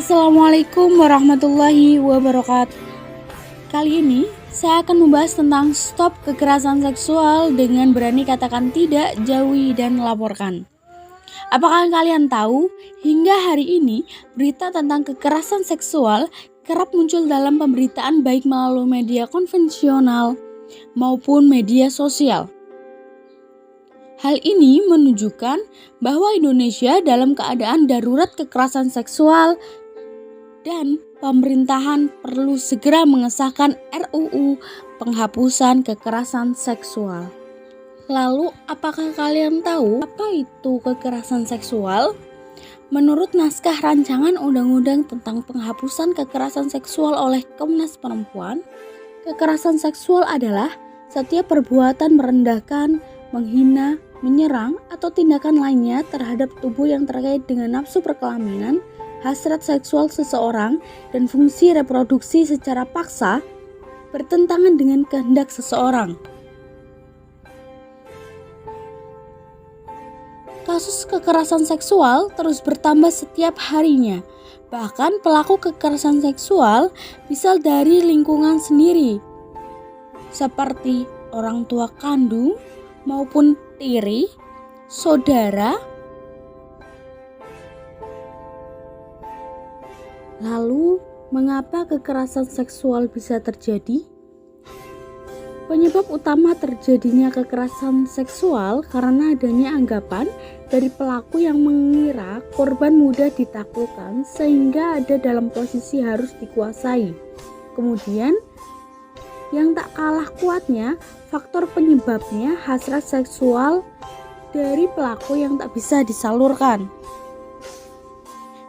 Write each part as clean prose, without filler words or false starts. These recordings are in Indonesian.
Assalamualaikum warahmatullahi wabarakatuh. Kali ini saya akan membahas tentang stop kekerasan seksual dengan berani katakan tidak, jauhi dan laporkan. Apakah kalian tahu, hingga hari ini berita tentang kekerasan seksual kerap muncul dalam pemberitaan baik melalui media konvensional maupun media sosial. Hal ini menunjukkan bahwa Indonesia dalam keadaan darurat kekerasan seksual dan pemerintahan perlu segera mengesahkan RUU penghapusan kekerasan seksual. Lalu, apakah kalian tahu apa itu kekerasan seksual? Menurut naskah rancangan undang-undang tentang penghapusan kekerasan seksual oleh Komnas Perempuan, kekerasan seksual adalah setiap perbuatan merendahkan, menghina, menyerang, atau tindakan lainnya terhadap tubuh yang terkait dengan nafsu perkelaminan, hasrat seksual seseorang, dan fungsi reproduksi secara paksa bertentangan dengan kehendak seseorang. Kasus kekerasan seksual terus bertambah setiap harinya. Bahkan pelaku kekerasan seksual bisa dari lingkungan sendiri, seperti orang tua kandung maupun tiri, saudara. Lalu, mengapa kekerasan seksual bisa terjadi? Penyebab utama terjadinya kekerasan seksual karena adanya anggapan dari pelaku yang mengira korban mudah ditaklukkan sehingga ada dalam posisi harus dikuasai. Kemudian, yang tak kalah kuatnya, faktor penyebabnya hasrat seksual dari pelaku yang tak bisa disalurkan.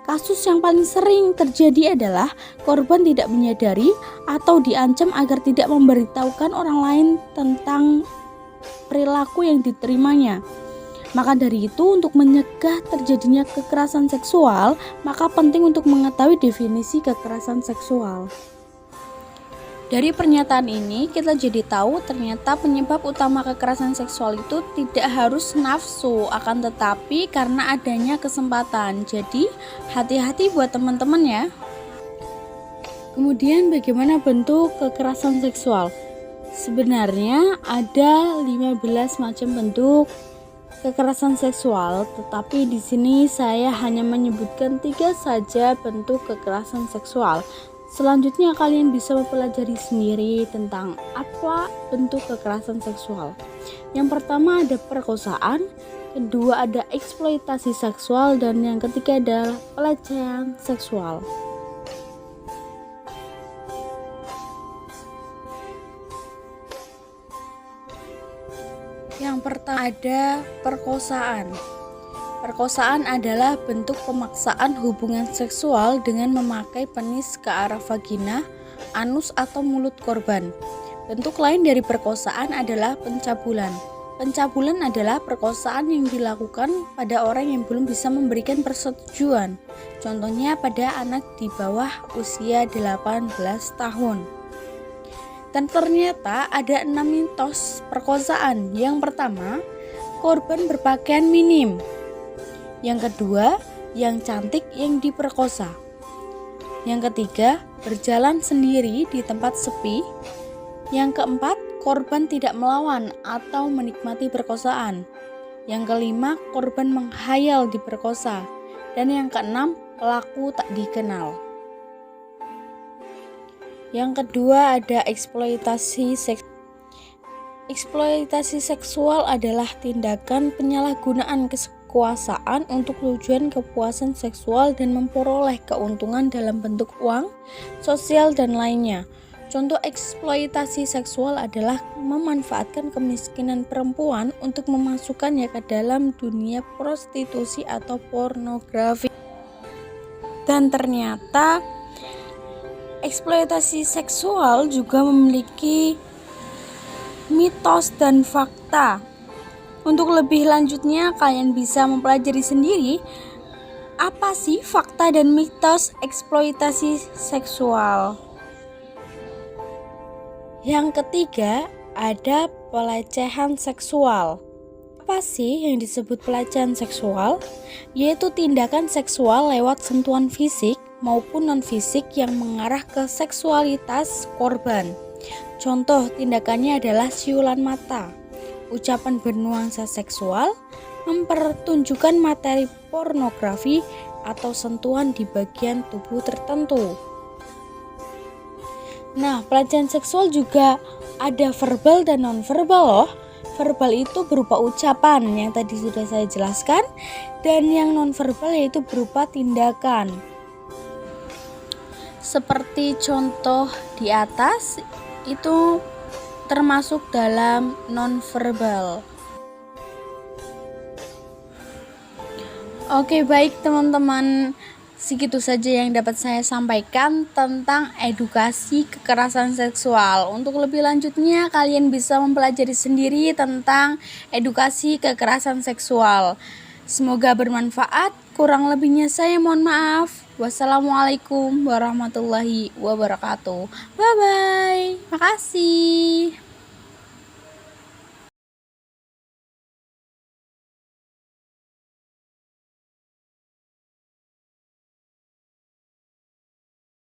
Kasus yang paling sering terjadi adalah korban tidak menyadari atau diancam agar tidak memberitahukan orang lain tentang perilaku yang diterimanya. Maka dari itu, untuk mencegah terjadinya kekerasan seksual, maka penting untuk mengetahui definisi kekerasan seksual. Dari pernyataan ini, kita jadi tahu ternyata penyebab utama kekerasan seksual itu tidak harus nafsu, akan tetapi karena adanya kesempatan. Jadi, hati-hati buat teman-teman ya. Kemudian, bagaimana bentuk kekerasan seksual? Sebenarnya ada 15 macam bentuk kekerasan seksual, tetapi di sini saya hanya menyebutkan 3 saja bentuk kekerasan seksual. Selanjutnya kalian bisa mempelajari sendiri tentang apa bentuk kekerasan seksual. Yang pertama ada perkosaan, kedua ada eksploitasi seksual, dan yang ketiga adalah pelecehan seksual. Yang pertama ada perkosaan. Perkosaan adalah bentuk pemaksaan hubungan seksual dengan memakai penis ke arah vagina, anus atau mulut korban. Bentuk lain dari perkosaan adalah pencabulan. Pencabulan adalah perkosaan yang dilakukan pada orang yang belum bisa memberikan persetujuan. Contohnya pada anak di bawah usia 18 tahun. Dan ternyata ada 6 mitos perkosaan. Yang pertama, korban berpakaian minim. Yang kedua, yang cantik yang diperkosa. Yang ketiga, berjalan sendiri di tempat sepi. Yang keempat, korban tidak melawan atau menikmati perkosaan. Yang kelima, korban menghayal diperkosa. Dan yang keenam, pelaku tak dikenal. Yang kedua ada eksploitasi seks. Eksploitasi seksual adalah tindakan penyalahgunaan kekuasaan untuk tujuan kepuasan seksual dan memperoleh keuntungan dalam bentuk uang, sosial, dan lainnya. Contoh eksploitasi seksual adalah memanfaatkan kemiskinan perempuan untuk memasukkannya ke dalam dunia prostitusi atau pornografi. Dan ternyata eksploitasi seksual juga memiliki mitos dan fakta. Untuk lebih lanjutnya, kalian bisa mempelajari sendiri apa sih fakta dan mitos eksploitasi seksual. Yang ketiga, ada pelecehan seksual. Apa sih yang disebut pelecehan seksual? Yaitu tindakan seksual lewat sentuhan fisik, maupun non-fisik yang mengarah ke seksualitas korban. Contoh tindakannya adalah siulan mata, ucapan bernuansa seksual, mempertunjukkan materi pornografi, atau sentuhan di bagian tubuh tertentu. Nah, pelecehan seksual juga ada verbal dan non-verbal loh. Verbal itu berupa ucapan yang tadi sudah saya jelaskan, dan yang non-verbal yaitu berupa tindakan. Seperti contoh di atas itu termasuk dalam non-verbal. Oke, baik teman-teman, segitu saja yang dapat saya sampaikan tentang edukasi kekerasan seksual. Untuk lebih lanjutnya, kalian bisa mempelajari sendiri tentang edukasi kekerasan seksual. Semoga bermanfaat. Kurang lebihnya saya mohon maaf. Wassalamualaikum warahmatullahi wabarakatuh. Bye-bye. Makasih.